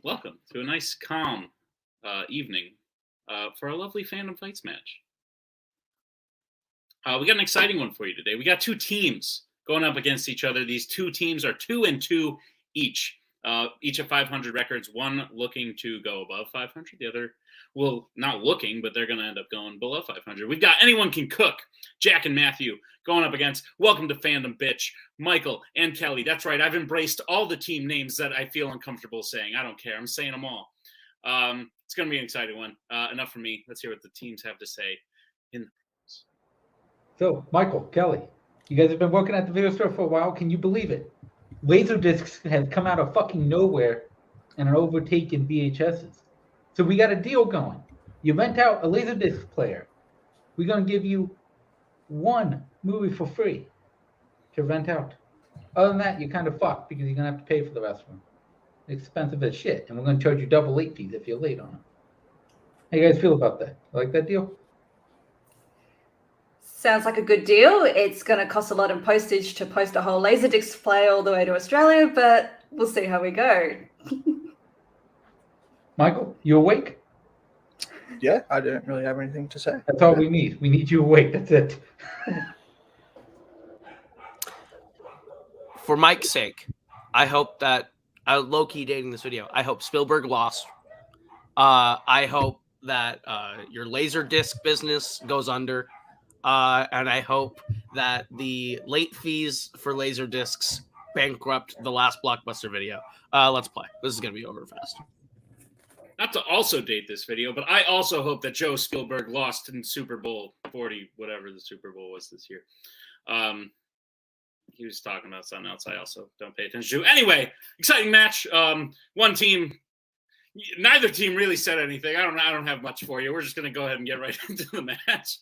welcome to a nice, calm evening for a lovely Fandom Fights match. We got an exciting one for you today. We got two teams going up against each other. These two teams are 2-2 each. Each of 500 records, one looking to go above 500, the other, well, not looking, but they're going to end up going below 500. We've got Anyone Can Cook, Jack and Matthew, going up against Welcome to Fandom, bitch, Michael and Kelly. That's right, I've embraced all the team names that I feel uncomfortable saying. I don't care, I'm saying them all. It's going to be an exciting one. Enough from me. Let's hear what the teams have to say. So, Michael, Kelly, you guys have been working at the video store for a while. Can you believe it? Laserdiscs have come out of fucking nowhere and are overtaking VHSs. So we got a deal going. You rent out a Laserdisc player. We're going to give you one movie for free to rent out. Other than that, you're kind of fucked because you're going to have to pay for the rest of them. Expensive as shit. And we're going to charge you double late fees if you're late on them. How you guys feel about that? Like that deal? Sounds like a good deal. It's going to cost a lot in postage to post a whole Laserdisc play all the way to Australia, but we'll see how we go. Michael, you awake? Yeah, I didn't really have anything to say. That's all we need. We need you awake. That's it. For Mike's sake, I hope that low-key dating this video. I hope Spielberg lost. I hope that your Laserdisc business goes under. And I hope that the late fees for Laserdiscs bankrupt the last Blockbuster video. Let's play. This is going to be over fast. Not to also date this video, but I also hope that Joe Spielberg lost in Super Bowl 40, whatever the Super Bowl was this year. He was talking about something else I also don't pay attention to. Anyway, exciting match. One team, neither team really said anything. I don't have much for you. We're just going to go ahead and get right into the match.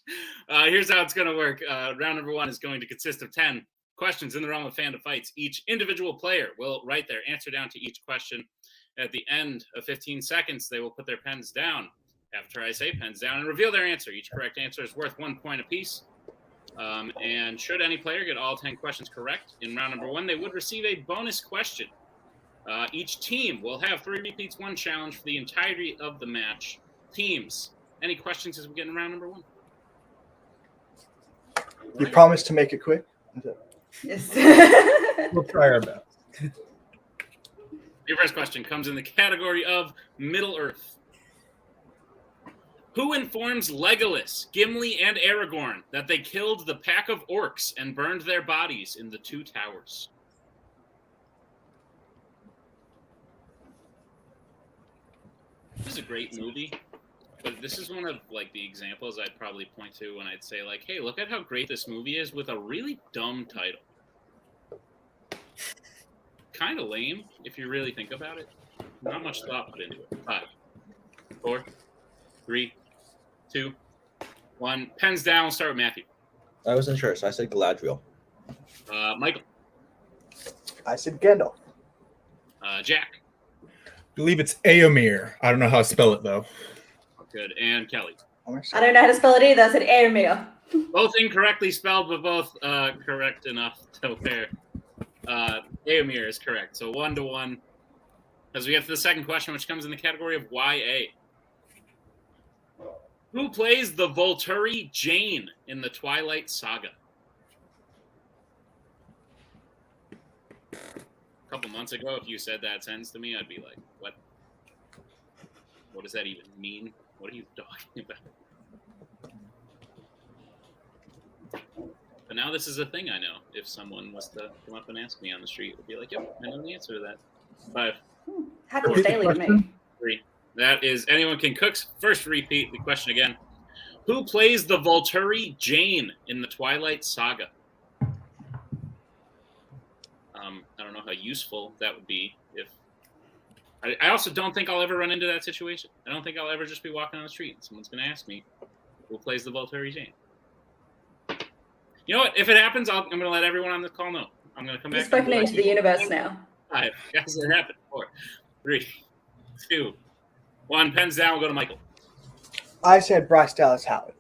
Here's how it's going to work. Round number one is going to consist of 10 questions in the realm of Fandom Fights. Each individual player will write their answer down to each question. At the end of 15 seconds, they will put their pens down. After I say pens down, and reveal their answer. Each correct answer is worth 1 point apiece. And should any player get all 10 questions correct in round number one, they would receive a bonus question. Each team will have 3 repeats, 1 challenge for the entirety of the match. Teams, any questions as we get in round number one? You promise to make it quick? Yes. We'll try our best. Your first question comes in the category of Middle Earth. Who informs Legolas, Gimli, and Aragorn that they killed the pack of orcs and burned their bodies in the 2 towers? This is a great movie, but this is one of like the examples I'd probably point to when I'd say like, hey, look at how great this movie is with a really dumb title. Kind of lame if you really think about it. Not much thought put into it. 5, 4, 3, 2, 1. Pens down. We'll start with Matthew. I wasn't sure, so I said Galadriel. Michael. I said Gandalf. Jack. I believe it's Éomer. I don't know how to spell it, though. Good. And Kelly. I don't know how to spell it either. I said Airmere. Both incorrectly spelled, but both correct enough to where Éomer is correct. So 1-1. As we get to the second question, which comes in the category of YA. Who plays the Volturi Jane in the Twilight Saga? A couple months ago, if you said that sentence to me, I'd be like, what? What does that even mean? What are you talking about? But now this is a thing I know. If someone was to come up and ask me on the street, I'd be like, yep, I know the answer to that. 5. Happens daily to me. 3. That is Anyone Can Cook's first repeat. The question again. Who plays the Volturi Jane in the Twilight Saga? I don't know how useful that would be if... I also don't think I'll ever run into that situation. I don't think I'll ever just be walking on the street and someone's going to ask me who plays the Volturi Jane. You know what? If it happens, I'm going to let everyone on the call know. I'm going to come back. You've spoken into the universe now. 5. Guys, it happened. 4, 3, 2, 1. Pens down. We'll go to Michael. I said Bryce Dallas Howard.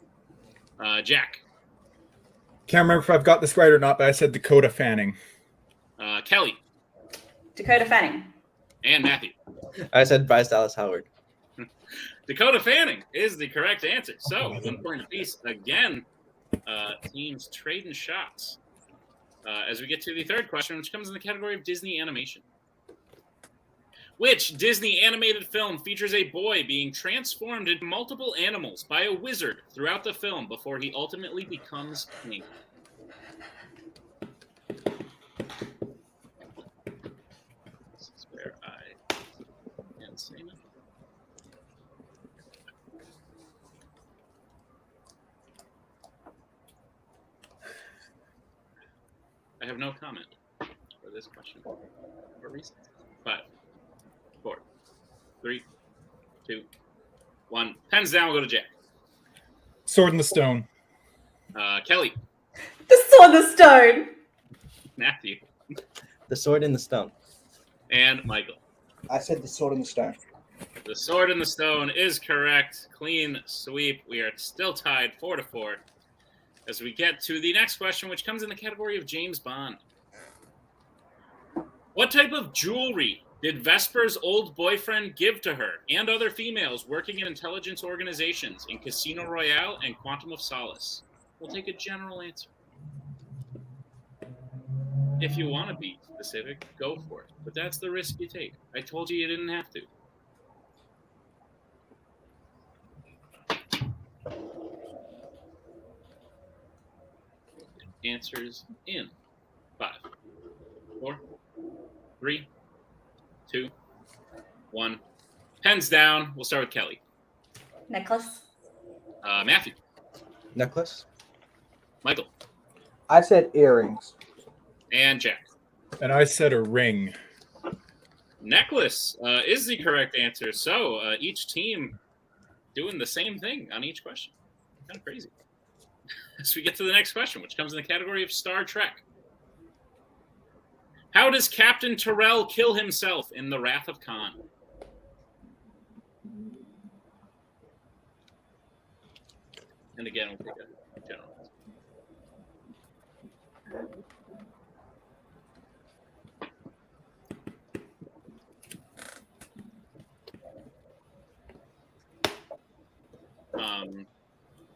Jack. Can't remember if I've got this right or not, but I said Dakota Fanning. Kelly. Dakota Fanning. And Matthew. I said Bryce Dallas Howard. Dakota Fanning is the correct answer. So 1 point apiece again. Teams trading shots. As we get to the third question, which comes in the category of Disney animation. Which Disney animated film features a boy being transformed into multiple animals by a wizard throughout the film before he ultimately becomes king? This is where I can't say no. I have no comment for this question for reasons. 5, 4, 3, 2, 1. Pens down. We'll go to Jack. Sword in the Stone. Kelly. The Sword of Stone. Matthew. The Sword in the Stone. And Michael. I said the Sword in the Stone. The Sword in the Stone is correct. Clean sweep. We are still tied 4-4. As we get to the next question, which comes in the category of James Bond. What type of jewelry did Vesper's old boyfriend give to her and other females working in intelligence organizations in Casino Royale and Quantum of Solace? We'll take a general answer. If you want to be specific, go for it. But that's the risk you take. I told you didn't have to. Answers in 5, 4, 3, 2, 1. Pens down. We'll start with Kelly. Necklace. Matthew. Necklace. Michael. I said earrings. And Jack. And I said a ring. Necklace is the correct answer. So each team doing the same thing on each question. Kind of crazy. As we get to the next question, which comes in the category of Star Trek. How does Captain Terrell kill himself in The Wrath of Khan? And again, we'll take a general.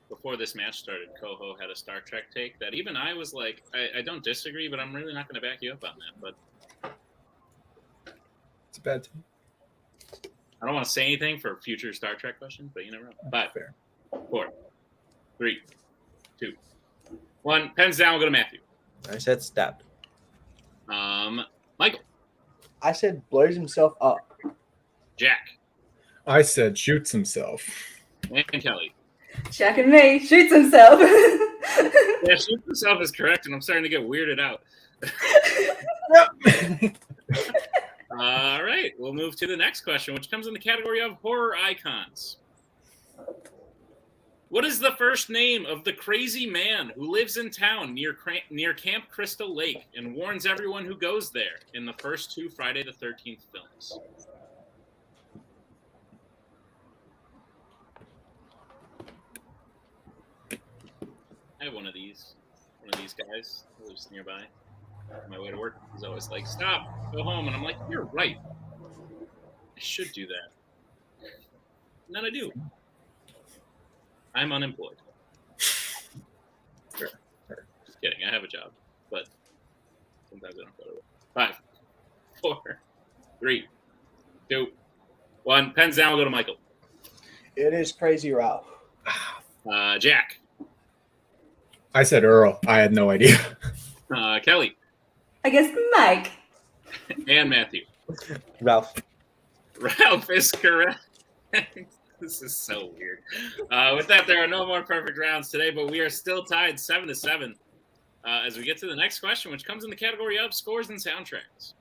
Before this match started, Coho had a Star Trek take that even I was like, I don't disagree, but I'm really not going to back you up on that. But It's a bad team. I don't want to say anything for future Star Trek questions, but you never know. 5, Fair. 4, 3, 2, 1. Pens down. We'll go to Matthew. I said stabbed. Michael. I said blows himself up. Jack. I said shoots himself. And Kelly. Jack and me shoots himself. Yeah, shoot himself is correct, and I'm starting to get weirded out. All right, we'll move to the next question, which comes in the category of horror icons. What is the first name of the crazy man who lives in town near Camp Crystal Lake and warns everyone who goes there in the first 2 Friday the 13th films? I have one of these guys who lives nearby. On my way to work, he's always like, "Stop, go home," and I'm like, "You're right. I should do that." And then I do. I'm unemployed. Just kidding. I have a job, but sometimes I don't go to work. 5, 4, 3, 2, 1. Pens down. We'll go to Michael. It is Crazy Ralph. Jack. I said Earl. I had no idea. Kelly. I guess Mike. And Matthew. Ralph. Ralph is correct. This is so weird. With that, there are no more perfect rounds today, but we are still tied 7-7 as we get to the next question, which comes in the category of scores and soundtracks.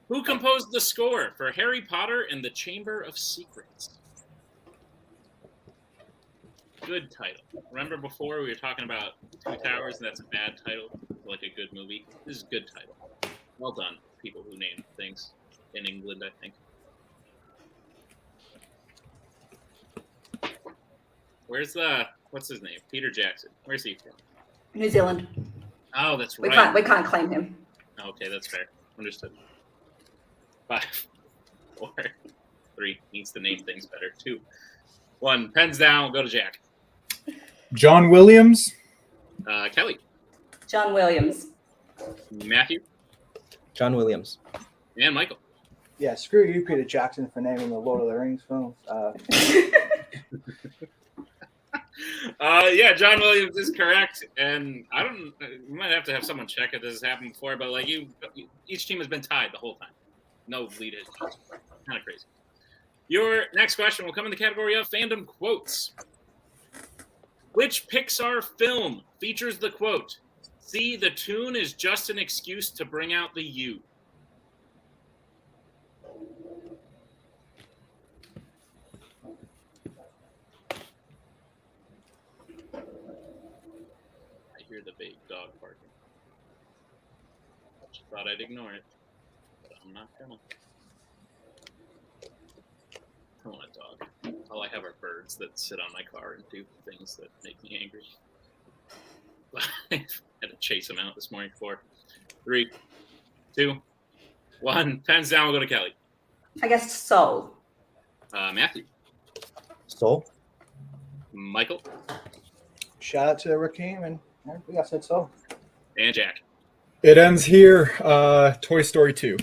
Who composed the score for Harry Potter and the Chamber of Secrets? Good title. Remember before we were talking about Two Towers, and that's a bad title, like a good movie? This is a good title. Well done, people who named things in England, I think. What's his name? Peter Jackson. Where's he from? New Zealand. Oh, that's We right. can't claim him. Okay, that's fair. Understood. 5, 4, 3. Needs to name things better. 2, 1. Pens down. Go to Jack. John Williams. Kelly. John Williams. Matthew. John Williams. And Michael. Yeah, screw you, Peter Jackson, for naming the Lord of the Rings films. Yeah, John Williams is correct, and I don't. We might have to have someone check if this has happened before, but like each team has been tied the whole time. No lead hits. Kind of crazy. Your next question will come in the category of fandom quotes. Which Pixar film features the quote, "See, the tune is just an excuse to bring out the U"? I hear the big dog barking. I just thought I'd ignore it, but I'm not gonna. I want a dog. All I have are birds that sit on my car and do things that make me angry. I had to chase them out this morning. 4, 3, 2, 1. Pens down. We'll go to Kelly. I guess Soul. Matthew. Soul. Michael. Shout out to Raheem, and I said so. And Jack. It ends here. Toy Story 2.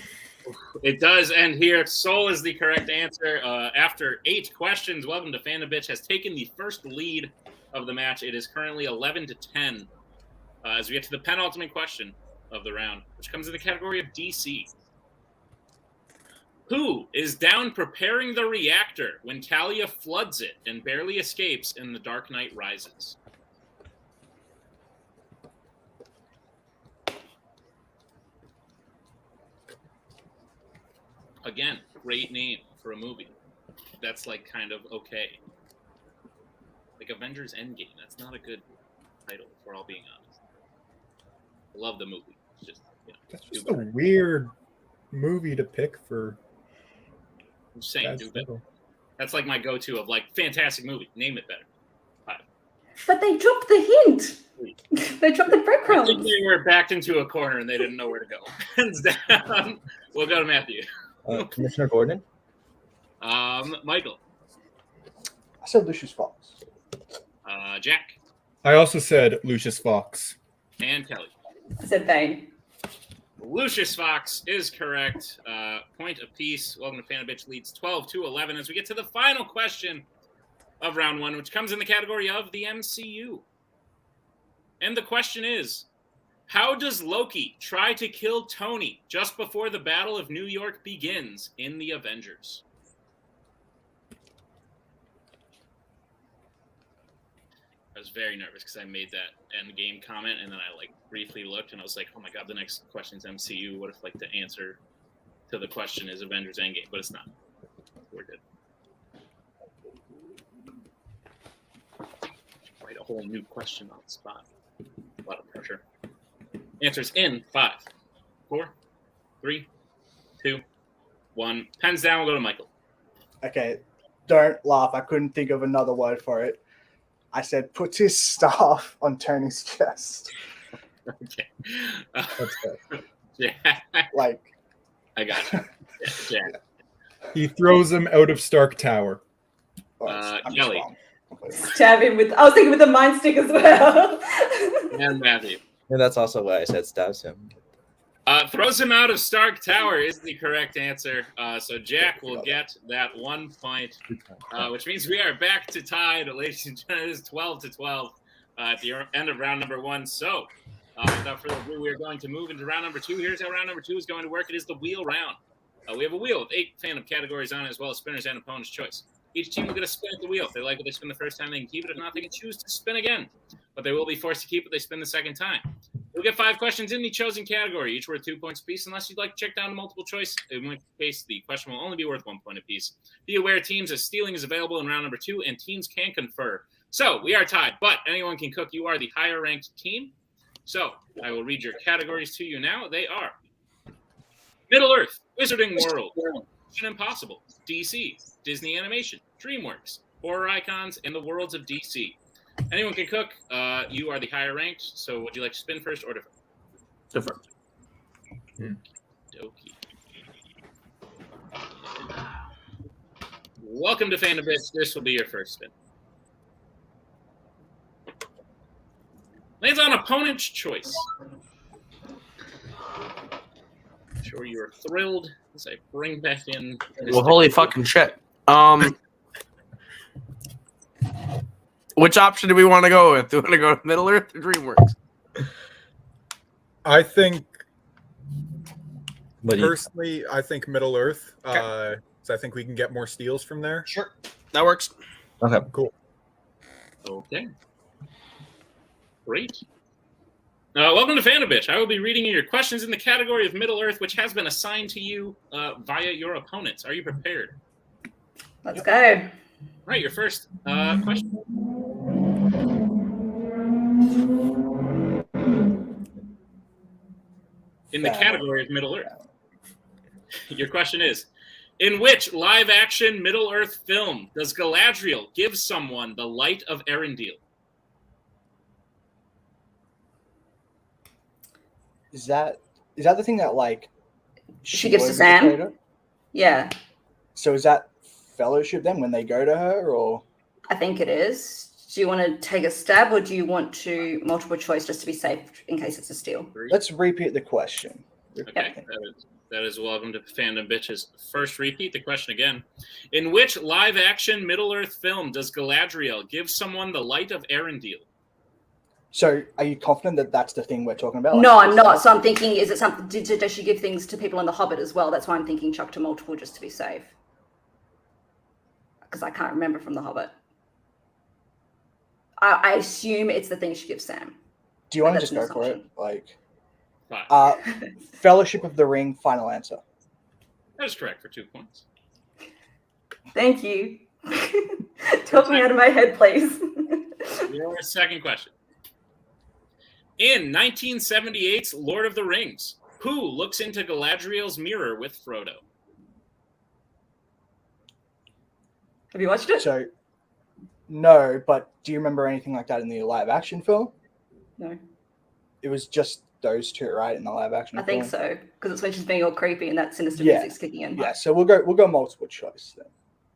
It does end here. Soul is the correct answer. After 8 questions, Welcome to Fandom Bitch has taken the first lead of the match. It is currently 11-10 as we get to the penultimate question of the round, which comes in the category of DC. Who is down preparing the reactor when Talia floods it and barely escapes in The Dark Knight Rises? Again, great name for a movie. That's like kind of okay. Like Avengers Endgame. That's not a good title, if we're all being honest. I love the movie. It's just, That's just a weird movie to pick for. I'm saying, do better. That's like my go-to of like fantastic movie. Name it better. 5. But they dropped the hint. They dropped the I think breadcrumbs. they were backed into a corner and they didn't know where to go. Hands down. We'll go to Matthew. Commissioner Gordon. Michael. I said Lucius Fox. Jack. I also said Lucius Fox. And Kelly. I said Bane. Lucius Fox is correct. Point apiece. Welcome to Fandom Bitch leads 12-11 as we get to the final question of round 1, which comes in the category of the MCU. And the question is, how does Loki try to kill Tony just before the Battle of New York begins in the Avengers? I was very nervous because I made that end game comment and then I like briefly looked and I was like, oh my god, the next question is MCU. What if like the answer to the question is Avengers Endgame? But it's not. We're good. Write a whole new question on the spot. A lot of pressure. Answers in 5, 4, 3, 2, 1. Pens down. We'll go to Michael. Okay, don't laugh. I couldn't think of another word for it. I said puts his staff on Tony's chest. Okay. That's good. Yeah. Like, I got you. Yeah. He throws him out of Stark Tower. I'm just Kelly. wrong. Stab him with. I was thinking with the mind stick as well. And Matthew. And that's also why I said stabs him. Throws him out of Stark Tower is the correct answer. So Jack will get that 1 point, which means we are back to tied, ladies and gentlemen. It is 12-12 at the end of round number 1. So without further ado, we are going to move into round number 2. Here's how round number 2 is going to work. It is the wheel round. We have a wheel with 8 fandom categories on it, as well as spinners and opponent's choice. Each team will get a spin at the wheel. If they like what they spin the first time, they can keep it. If not, they can choose to spin again. But they will be forced to keep what they spin the second time. You'll get 5 questions in the chosen category, each worth 2 points apiece, unless you'd like to check down to multiple choice, in which case the question will only be worth 1 point apiece. Be aware, teams, as stealing is available in round number 2, and teams can confer. So we are tied, but anyone can cook. You are the higher ranked team. So I will read your categories to you now. They are Middle Earth, Wizarding World, Mission Impossible, DC, Disney Animation, DreamWorks, Horror Icons, and the Worlds of DC. Anyone can cook. You are the higher ranked. So would you like to spin first or defer? Defer. Dokie. welcome to Fandom. This will be your first spin. Lands on opponent's choice. I'm sure you are thrilled as I bring back in. Well, holy fucking shit. Which option do we want to go with? Do we want to go with Middle Earth or DreamWorks? I think What do you, personally, I think Middle Earth. Okay. So I think we can get more steals from there. Sure. That works. okay. Cool. Okay. Great. Welcome to Fandom. I will be reading you your questions in the category of Middle Earth, which has been assigned to you via your opponents. Are you prepared? Let's go. All right, your first question. In the category of Middle Earth. Your question is, in which live-action Middle Earth film does Galadriel give someone the light of Erendil? Is that the thing that like She gives to was Sam? later? Yeah, So is that Fellowship then when they go to her, or I think it is. Do you want to take a stab or do you want to multiple choice just to be safe in case it's a steal? let's repeat the question. Okay, that is welcome to Fandom Bitch's first repeat. The question again. In which live-action Middle Earth film does Galadriel give someone the light of Erendil? So are you confident that that's the thing we're talking about? No, Like, I'm not. So I'm thinking, is it something? Does she give things to people in The Hobbit as well? That's why I'm thinking chuck to multiple just to be safe. Because I can't remember from The Hobbit. I assume it's the thing she gives Sam. Do you want to That's just an go for it? assumption. Like, Fine. Fellowship of the Ring. Final answer. That is correct for 2 points. Thank you. Talk me out of my head, please. Your second question. In 1978's Lord of the Rings, who looks into Galadriel's mirror with Frodo? Have you watched it? So, no, but do you remember anything like that in the live action film? No. It was just those two, right, in the live action I film? think so. Because it's when she's being all creepy and that sinister Yeah. music's kicking in. Yeah, so we'll go multiple choice then.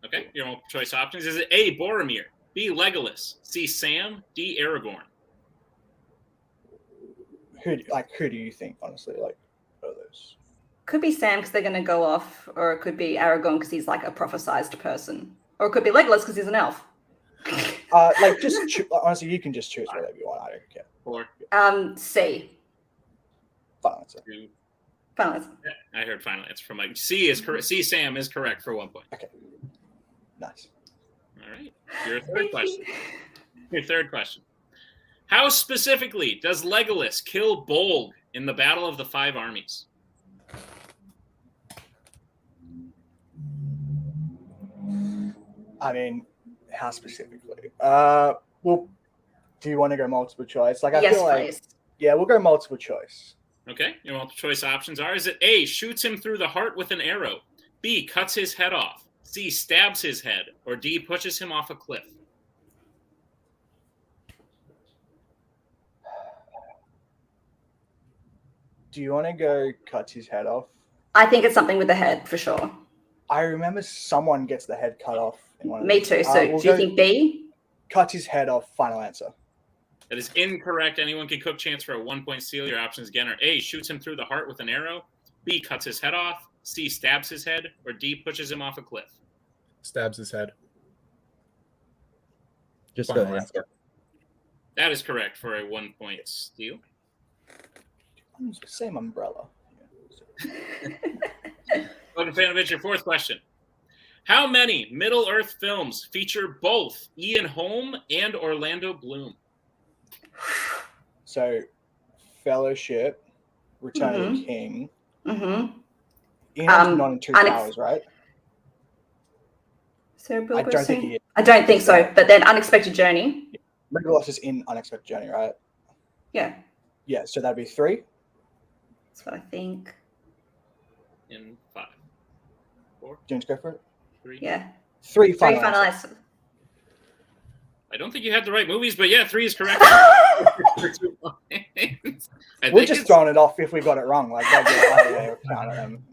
Okay, your multiple choice options. Is it A, Boromir, B, Legolas, C, Sam, D, Aragorn? Who do you think, honestly? Like, are those? Could be Sam because they're going to go off, or it could be Aragorn because he's like a prophesized person, or it could be Legolas because he's an elf. Like, just honestly, you can just choose whatever you want. I don't care. 4, C. Final answer. 2. Final answer. I heard final answer from Mike. C is correct. C, Sam is correct for 1 point. Okay. Nice. All right. Your third question. Your third question. How specifically does Legolas kill Bolg in the Battle of the Five Armies? I mean, how specifically? Well, do you want to go multiple choice? Like, I Yes, feel like, please. yeah, we'll go multiple choice. Okay. Your multiple choice options are: is it A, shoots him through the heart with an arrow, B, cuts his head off, C, stabs his head, or D, pushes him off a cliff? Do you want to go cuts his head off? I think it's something with the head for sure. I remember someone gets the head cut off in one of Me these. too. So We'll do you go think B? cuts his head off? Final answer. That is incorrect. Anyone can cook. Chance for a 1 point steal. Your options again are A, shoots him through the heart with an arrow, B, cuts his head off, C, stabs his head, or D, pushes him off a cliff. Stabs his head. Just Final go ahead. answer. That is correct for a 1 point steal. Same umbrella. Welcome, Fanovich. Your fourth question. How many Middle Earth films feature both Ian Holm and Orlando Bloom? So, Fellowship, Return of the King. Mm-hmm. Ian's not in Two Towers, right? So Bill I don't think he is. I don't think so. But then Unexpected Journey. Legolas is in Unexpected Journey, right? Yeah, Yeah, so that'd be 3. that's what I think. In 5, 4, Do you want to go for it? 3. Yeah. 3 Three final final answer. answer. I don't think you had the right movies, but yeah, 3 is correct. For 2 points. We're just throwing it off if we got it wrong. Like, that'd be a count of them.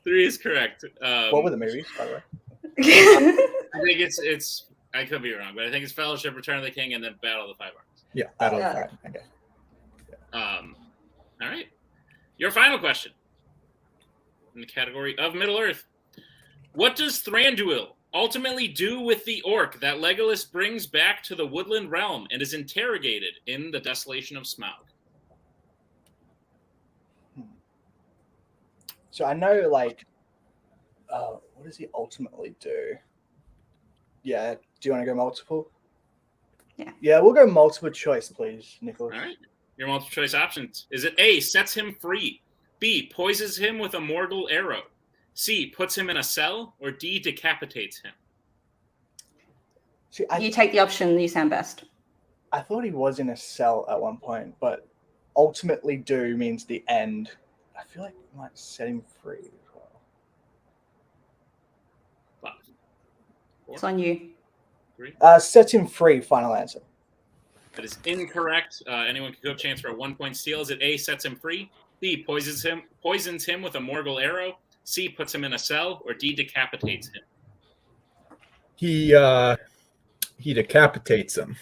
3 is correct. What were the movies, by the way? I think it's. I could be wrong, but I think it's Fellowship, Return of the King, and then Battle of the Five Armies. Yeah, Battle of Yeah. Fire. Okay. All right. Your final question in the category of Middle Earth. What does Thranduil ultimately do with the orc that Legolas brings back to the woodland realm and is interrogated in the Desolation of Smaug? So I know, like, what does he ultimately do? Yeah. Do you want to go multiple? Yeah. Yeah, we'll go multiple choice, please, Nicholas. All right. Your multiple choice options. Is it A, sets him free, B, poisons him with a mortal arrow, C, puts him in a cell, or D, decapitates him? See, You take the option you sound best. I thought he was in a cell at one point, but ultimately do means the end. I feel like it might set him free as well. 5, 4, It's on you. 3. Set him free, final answer. That is incorrect. Anyone can go up chance for a 1-point steal. Is it A, sets him free, B, poisons him with a mortal arrow, C, puts him in a cell, or D, decapitates him? He decapitates him.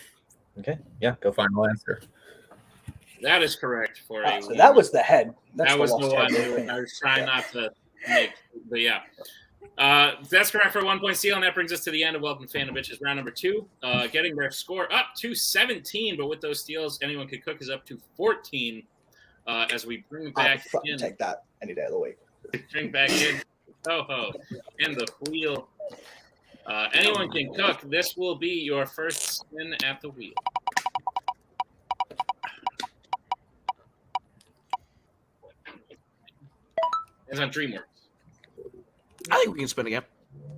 Okay. Yeah, go for it. Final answer. That is correct for a. So that was the head. That's that was the lost one. head, I think. I was trying not to make, but yeah. That's correct for a 1-point steal, and that brings us to the end of Welcome to Fandom Bitches round number 2. Getting their score up to 17, but with those steals, anyone could cook is up to 14. As we bring I'd back fucking in, take that any day of the week. bring back in Toho and the wheel. Anyone can cook. This will be your first spin at the wheel. It's on DreamWorks. I think we can spin again.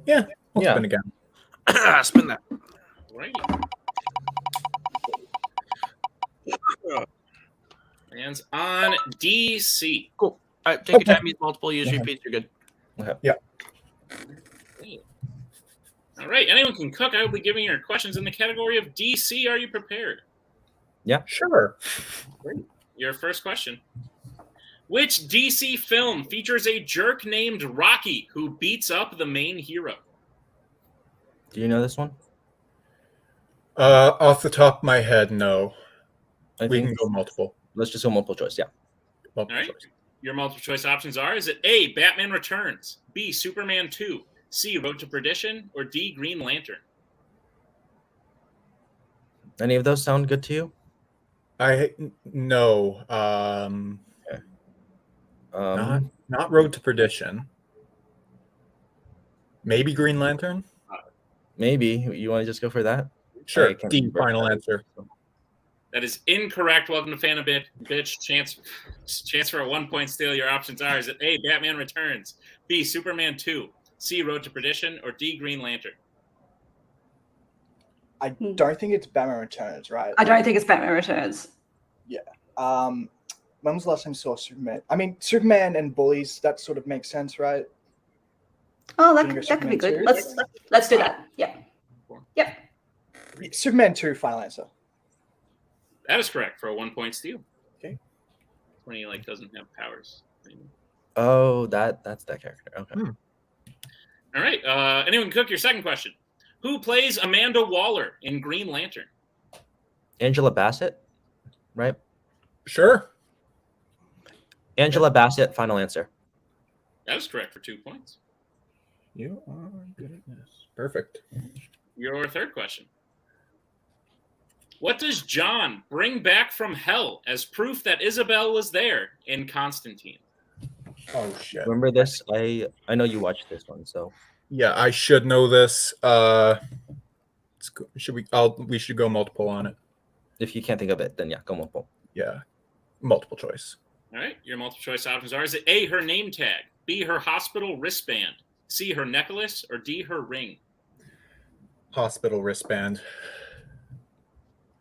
Yeah. We'll Yeah. spin again. Spin that. Right. Lands on DC. Cool. All right, take your time. Use multiple. Use repeats. You're good. All right. Anyone can cook. I will be giving your questions in the category of DC. Are you prepared? Sure. Your first question. Which DC film features a jerk named Rocky who beats up the main hero? Do you know this one? Off the top of my head, no. I We think can go multiple. let's just go multiple choice. Yeah. Multiple All right. choice. Your multiple choice options are: is it A, Batman Returns, B, Superman 2, C, Road to Perdition, or D, Green Lantern? Any of those sound good to you? No. Not Road to Perdition. Maybe Green Lantern. Maybe you want to just go for that. Sure. I can't D. remember. Final answer. That is incorrect. Welcome to Fandom Bitch. Chance for a 1-point steal. Your options are: is it A, Batman Returns, B, Superman 2, C, Road to Perdition, or D, Green Lantern? I don't think it's Batman Returns, right? I don't think it's Batman Returns. When was the last time you saw Superman? I mean, Superman and bullies, that sort of makes sense, right? Oh, Can you that go could be Superman good. 2? Let's do that. Yeah. Yep. Superman 2, final answer. That is correct for a 1-point steal. Okay. When he doesn't have powers. Oh, that's that character. Okay. All right. Anyone cook your second question? Who plays Amanda Waller in Green Lantern? Angela Bassett, right? Sure. Angela Bassett. Final answer. That is correct for 2 points. You are good at this. Perfect. Your third question. What does John bring back from hell as proof that Isabel was there in Constantine? Oh shit. Remember this? I know you watched this one, so Yeah, I should know this. We should go multiple on it. if you can't think of it, then yeah, go multiple. Yeah. Multiple choice. All right. Your multiple choice options are: is it A, her name tag, B, her hospital wristband, C, her necklace, or D, her ring? Hospital wristband.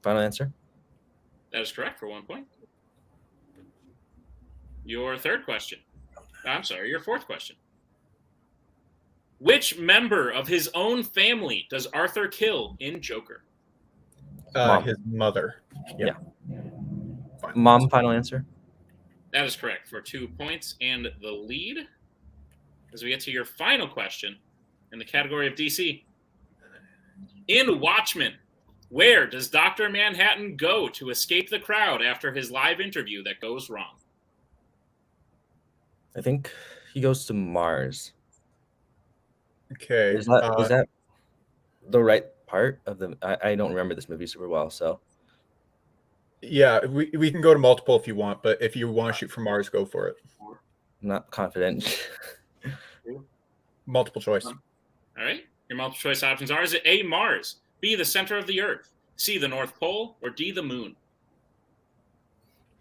Final answer. That is correct for 1 point. Your third question. I'm sorry, your fourth question. Which member of his own family does Arthur kill in Joker? Mom. His mother. Yeah. Final Mom. answer. Final answer. That is correct for 2 points and the lead. As we get to your final question, in the category of DC. In Watchmen, where does Dr. Manhattan go to escape the crowd after his live interview that goes wrong? I think he goes to Mars. Okay. Is that the right part of the? I don't remember this movie super well, so Yeah, we can go to multiple if you want, but if you want to shoot for Mars, go for it. I'm not confident. Multiple choice. All right. Your multiple choice options are: is it A, Mars, B, the center of the Earth, C, the North Pole, or D, the Moon?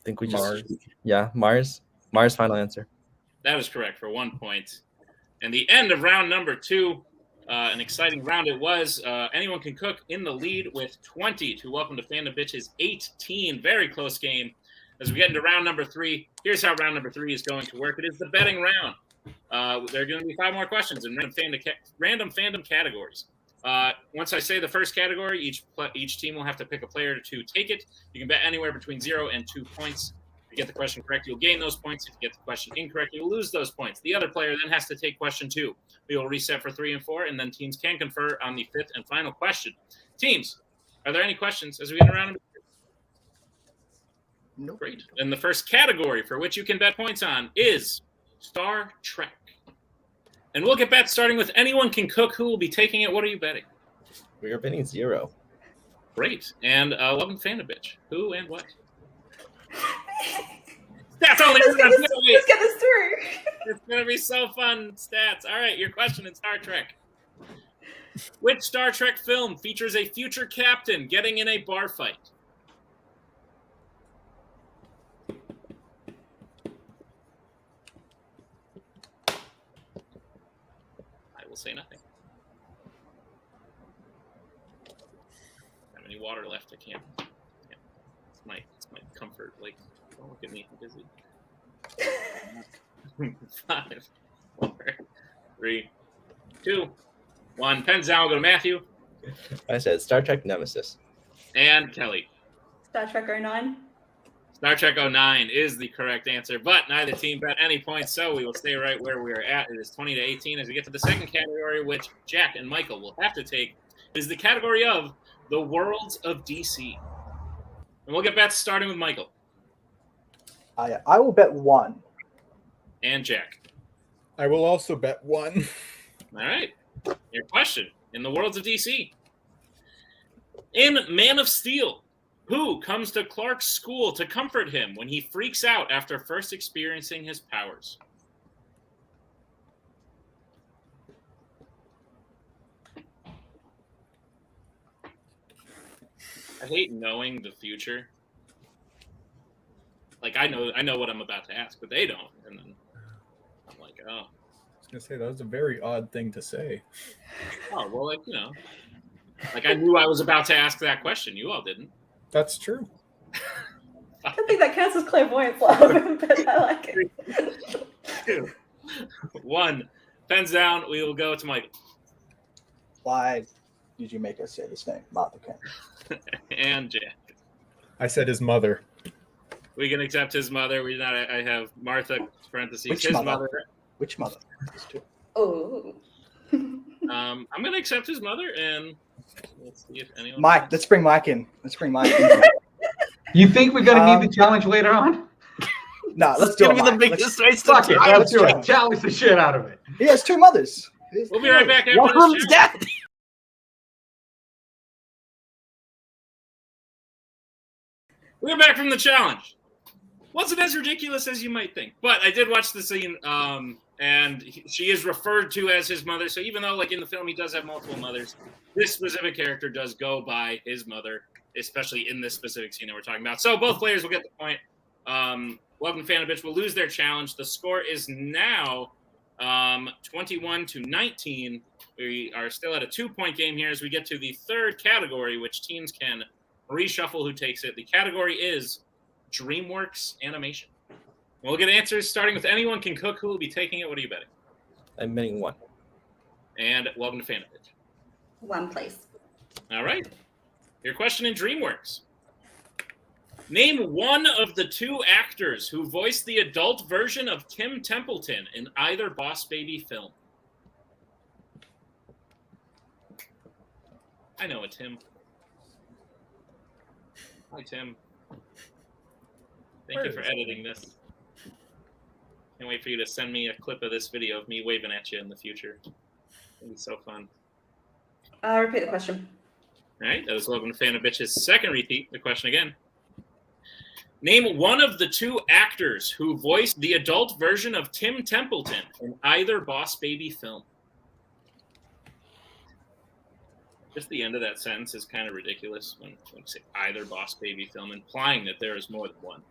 I think we Mars. Mars. Mars. Final answer. That is correct for 1 point. And the end of round number 2, an exciting round it was. Anyone Can Cook in the lead with 20 to Welcome to Fandom Bitches 18. Very close game. As we get into round number 3, here's how round number 3 is going to work. It is the betting round. There are going to be 5 more questions in random fandom categories. Once I say the first category, each team will have to pick a player to take it. You can bet anywhere between 0 and 2 points. If you get the question correct, you'll gain those points. If you get the question incorrect, you'll lose those points. The other player then has to take question 2. We will reset for 3 and 4, and then teams can confer on the 5th and final question. Teams, are there any questions as we get around? Nope. Great. And the first category for which you can bet points on is Star Trek. And we'll get bets starting with Anyone Can Cook. Who will be taking it? What are you betting? We are betting 0. Great. And welcome to Fandom Bitch. Who and what? Stats only. Let's get this through. It's going to be so fun. Stats. All right. Your question in Star Trek. Which Star Trek film features a future captain getting in a bar fight? I will say nothing. Have any water left? I can't. It's my comfort. Like, don't look at me. I'm busy. 5, 4, 3, 2, 1. Pens down. We'll go to Matthew. I said Star Trek Nemesis. And Kelly. Star Trek 09. Star Trek 09 is the correct answer, but neither team bet any points, so we will stay right where we are at. It is 20 to 18 as we get to the second category, which Jack and Michael will have to take. It is the category of the worlds of DC. And we'll get bets starting with Michael. I will bet 1. And Jack. I will also bet 1. All right. Your question in the worlds of DC. In Man of Steel, who comes to Clark's school to comfort him when he freaks out after first experiencing his powers? I hate knowing the future. Like, I know what I'm about to ask, but they don't. And then I'm like, oh. I was gonna say that was a very odd thing to say. Oh, well, like, you know. Like, I knew I was about to ask that question. You all didn't. That's true. I don't think that counts as clairvoyance, love, but I like it. 2, 1. Pens down. We will go to Michael. Why did you make us say this name, Martha King? And Jack. I said his mother. We can accept his mother. We not. I have Martha parentheses Which his mother? mother. Which mother? There's 2. Oh. I'm gonna accept his mother, and let's see if anyone. Mike, let's bring Mike in. You think we're gonna need the challenge later on? No, let's It's do gonna it. be the Mike. biggest waste Fuck of it, time. let's do it. Challenge the shit out of it. He has 2 mothers. We'll be right back after One of this. them's Jack. dead. We're back from the challenge. Wasn't as ridiculous as you might think, but I did watch the scene, and she is referred to as his mother. So even though, like, in the film, he does have multiple mothers, this specific character does go by his mother, especially in this specific scene that we're talking about. So both players will get the point. Welcome to Fandom Bitch will lose their challenge. The score is now 21 to 19. We are still at a 2-point game here as we get to the third category, which teams can reshuffle who takes it. The category is DreamWorks Animation. We'll get answers starting with Anyone Can Cook. Who will be taking it? What are you betting? I'm betting 1. And welcome to Fandom Bitch. 1 place. All right. Your question in DreamWorks. Name one of the 2 actors who voiced the adult version of Tim Templeton in either Boss Baby film. I know it, Tim. Hi, Tim. Thank you for editing this. Can't wait for you to send me a clip of this video of me waving at you in the future. It'll be so fun. Repeat the question. All right, that is welcome to Fan of Bitch's second repeat. The question again. Name one of the two actors who voiced the adult version of Tim Templeton in either Boss Baby film. Just the end of that sentence is kind of ridiculous when you say either Boss Baby film, implying that there is more than one.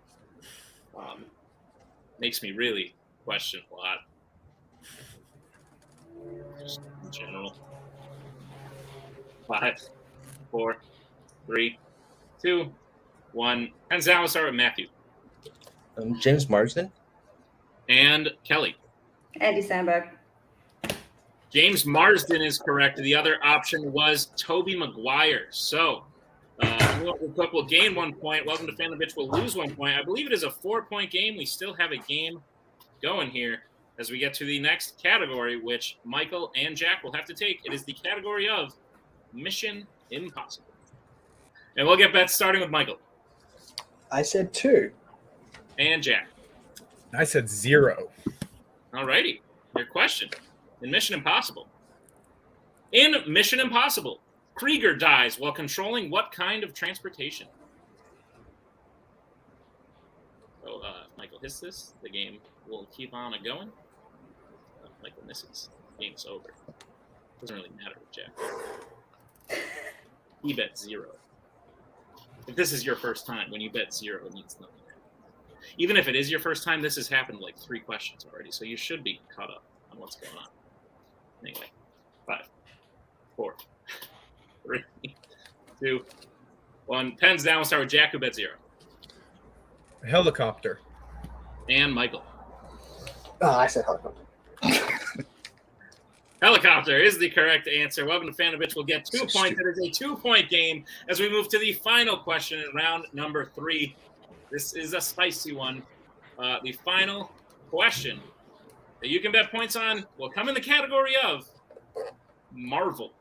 Makes me really question a lot. Just in general. 5, 4, 3, 2, 1. Hands down, we'll start with Matthew. James Marsden. And Kelly. Andy Samberg. James Marsden is correct. The other option was Tobey Maguire. So, Cook will gain 1 point. Welcome to Fandom Bitch will lose 1 point. I believe it is a 4-point game. We still have a game going here as we get to the next category, which Michael and Jack will have to take. It is the category of Mission Impossible. And we'll get bets starting with Michael. I said 2. And Jack. I said 0. All righty. Your question. In Mission Impossible. In Mission Impossible, Krieger dies while controlling what kind of transportation? So, Michael hits this. The game will keep on going. Michael misses. The game's over. Doesn't really matter with Jack. He bet 0. If this is your first time, when you bet 0, it means nothing. Even if it is your first time, this has happened like 3 questions already, so you should be caught up on what's going on. Anyway, 5, 4, 3, 2, 1. Pens down. We'll start with Jack, who bet 0. Helicopter. And Michael. Oh, I said helicopter. Helicopter is the correct answer. Welcome to Fan of Bitch. We'll get 2 points. It is a 2-point game as we move to the final question in round number 3. This is a spicy one. The final question that you can bet points on will come in the category of Marvel.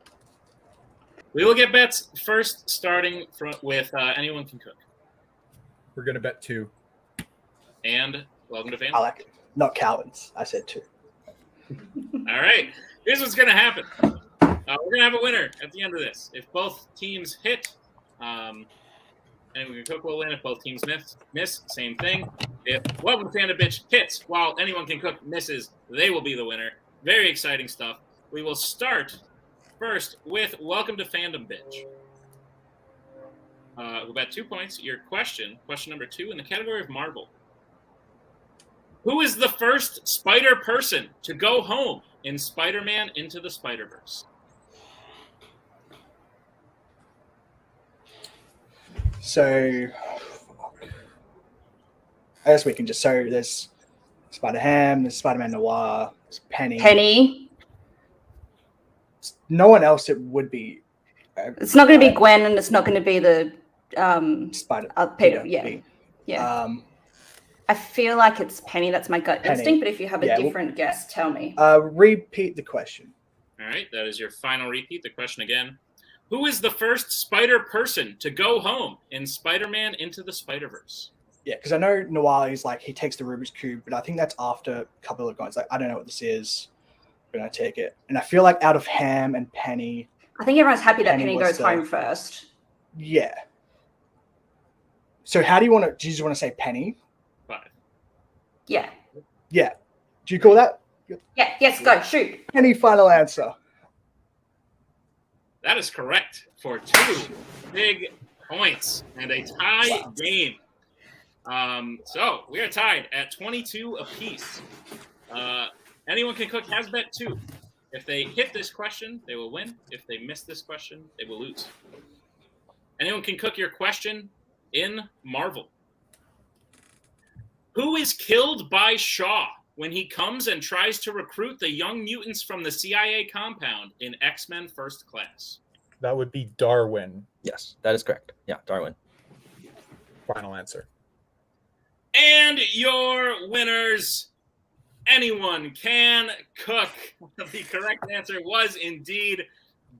We will get bets first, starting with Anyone Can Cook. We're going to bet 2. And welcome to Fan. I like it. Not Calvin's. I said 2. All right. Here's what's going to happen. We're going to have a winner at the end of this. If both teams hit, Anyone Can Cook will win. If both teams miss, same thing. If Welcome to Fandom Bitch hits while Anyone Can Cook misses, they will be the winner. Very exciting stuff. We will start first with Welcome to Fandom Bitch. We'll bet 2 points. Your question number 2 in the category of Marvel. Who is the first spider person to go home in Spider-Man Into the Spider-Verse? So, I guess we can just, so there's Spider-Ham, there's Spider-Man Noir, there's Penny. Penny. No one else it would be. It's not going to be Gwen, and it's not going to be the Peter. Yeah. I feel like it's Penny. That's my gut instinct. But if you have a different guess, tell me. Repeat the question. All right, that is your final repeat. The question again. Who is the first spider person to go home in Spider-Man Into the Spider-Verse? Yeah, because I know Noir is like, he takes the Rubik's Cube, but I think that's after a couple of guys. Like, I don't know what this is. I'm going to take it. And I feel like out of Ham and Penny. I think everyone's happy that Penny goes home first. Yeah. So how do you want to, do you just want to say Penny? 5. Yeah. Yeah. Do you call that? Yeah. Yes, go. Shoot. Penny, final answer. That is correct for 2 big points and a tie game. So we are tied at 22 apiece. Anyone Can Cook has bet 2. If they hit this question, they will win. If they miss this question, they will lose. Anyone Can Cook your question in Marvel. Who is killed by Shaw when he comes and tries to recruit the young mutants from the CIA compound in X-Men First Class? That would be Darwin. Yes, that is correct. Yeah, Darwin. Final answer. And your winners, Anyone Can Cook. The correct answer was indeed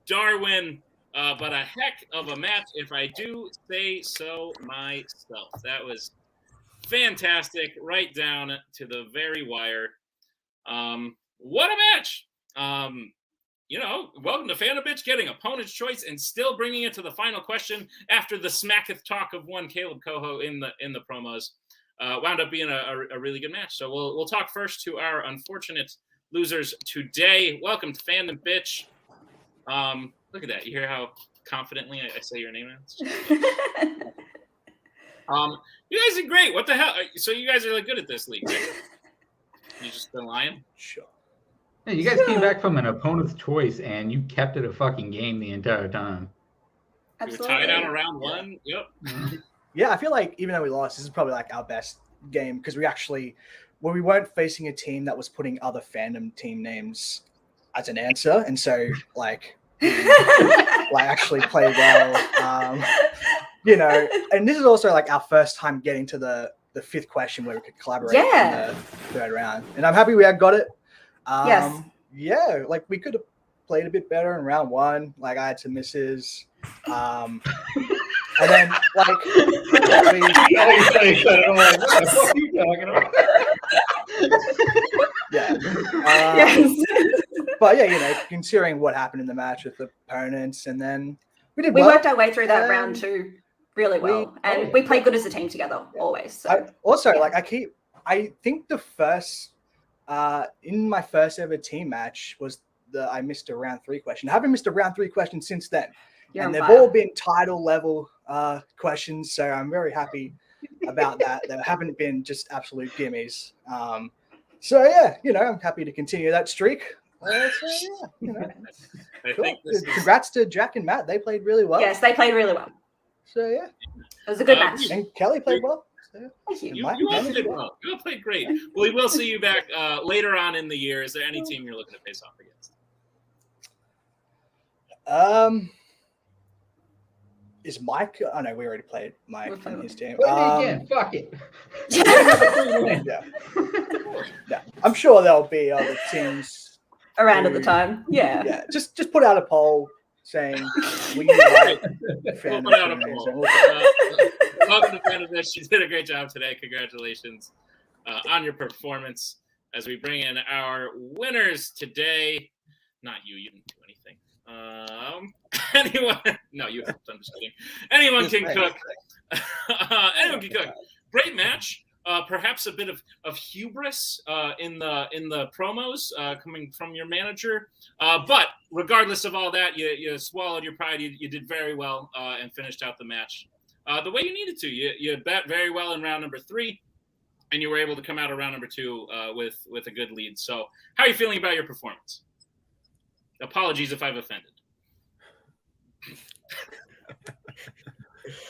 Darwin. but a heck of a match, if I do say so myself. That was fantastic, right down to the very wire. What a match! Welcome to Fandom Bitch, getting opponent's choice and still bringing it to the final question after the smacketh talk of one Caleb Coho in the promos. Wound up being a really good match. So we'll talk first to our unfortunate losers today. Welcome to Fandom Bitch. Look at that. You hear how confidently I say your name now? You guys are great. What the hell? So you guys are like good at this league, right? You just been lying? Sure. Yeah, you guys came back from an opponent's choice and you kept it a fucking game the entire time. You were tied out around one. Yep. Yeah, I feel like even though we lost, this is probably like our best game because we weren't facing a team that was putting other Fandom team names as an answer, and so like actually played well. And this is also like our first time getting to the fifth question where we could collaborate in the third round, and I'm happy we had got it. Yes. Yeah, like we could have played a bit better in round one. Like I had some misses. And then like but yeah, considering what happened in the match with the opponents, and then we worked our way through that round two really well, and we played good as a team together always. So. I think the first in my first ever team match was I missed a round 3 question. I haven't missed a round 3 question since then. And they've all been title level questions, so I'm very happy about that. They haven't been just absolute gimmies. So yeah, I'm happy to continue that streak. Congrats to Jack and Matt. They played really well. Yes, they played really well. So yeah, it was a good match. And Kelly played well. Thank you. You all played well. You all played great. Well, we will see you back later on in the year. Is there any team you're looking to face off against? Is Mike? Oh no, we already played Mike and his team. Again, fuck it. Yeah, I'm sure there'll be other teams around at the time. Yeah. Yeah. Just put out a poll saying we like we'll put out a poll. Welcome to Fandom Bitch. You did a great job today. Congratulations on your performance as we bring in our winners today. Not you. You didn't do anything. Anyone? No, you helped. I'm just kidding. Anyone can cook. Anyone can cook. Great match. Perhaps a bit of hubris in the promos coming from your manager. But regardless of all that, you swallowed your pride. You did very well and finished out the match the way you needed to. You bet very well in round number 3, and you were able to come out of round number 2 with a good lead. So how are you feeling about your performance? Apologies if I've offended.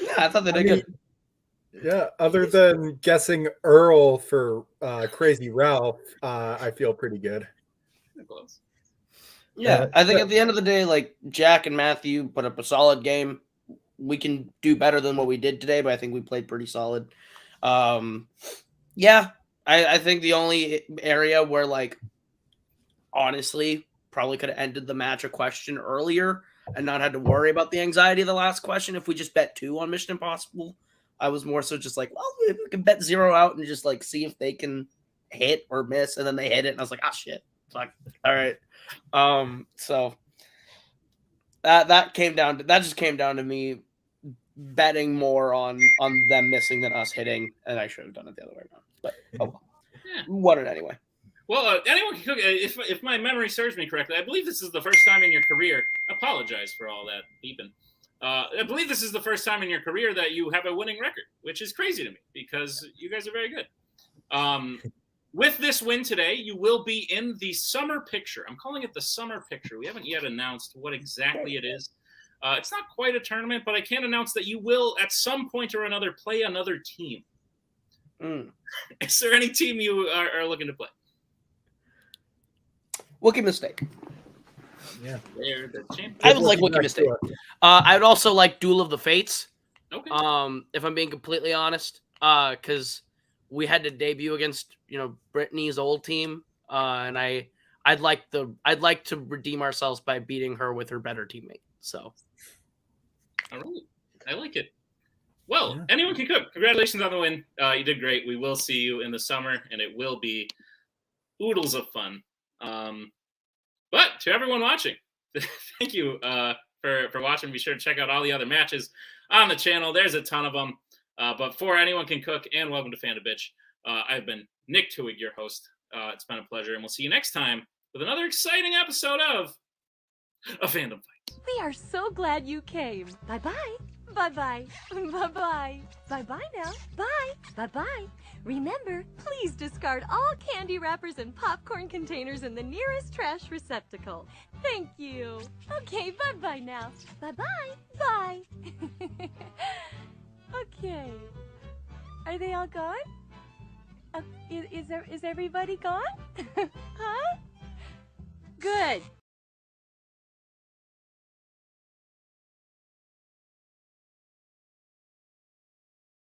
Yeah, I thought they did good. Yeah, other than guessing Earl for Crazy Ralph, I feel pretty good. Yeah, I think at the end of the day, like Jack and Matthew put up a solid game. We can do better than what we did today, but I think we played pretty solid. Yeah, I think the only area where, like, honestly, probably could have ended the match a question earlier and not had to worry about the anxiety of the last question if we just bet 2 on Mission Impossible. I was more so just like, well, we can bet 0 out and just like see if they can hit or miss, and then they hit it, and I was like, ah, shit. Fuck. All right. So that just came down to me betting more on them missing than us hitting, and I should have done it the other way around. But won it anyway. Well, anyone can cook. If my memory serves me correctly, I believe this is the first time in your career. I apologize for all that beeping. I believe this is the first time in your career that you have a winning record, which is crazy to me because you guys are very good. With this win today, you will be in the summer picture. I'm calling it the summer picture. We haven't yet announced what exactly it is. It's not quite a tournament, but I can announce that you will, at some point or another, play another team. Is there any team you are looking to play? Wookiee Mistake. Yeah. They're the champions. I would like Wookiee Mistake. I would also like Duel of the Fates. Okay. If I'm being completely honest, because we had to debut against Brittany's old team, and I'd like to redeem ourselves by beating her with her better teammate. So All right. I like it. Well, Yeah. anyone can cook. Congratulations on the win. You did great. We will see you in the summer, and it will be oodles of fun. But to everyone watching, thank you for watching. Be sure to check out all the other matches on the channel. There's a ton of them. But for Anyone Can Cook and welcome to Fandom Bitch, I've been Nick Twig, your host. It's been a pleasure, and we'll see you next time with another exciting episode of A Fandom Fight. We are so glad you came. Bye-bye. Bye-bye. Bye-bye. Bye-bye now. Bye. Bye-bye. Remember, please discard all candy wrappers and popcorn containers in the nearest trash receptacle. Thank you. Okay, bye-bye now. Bye-bye. Bye. Okay. Are they all gone? Is everybody gone? Huh? Good.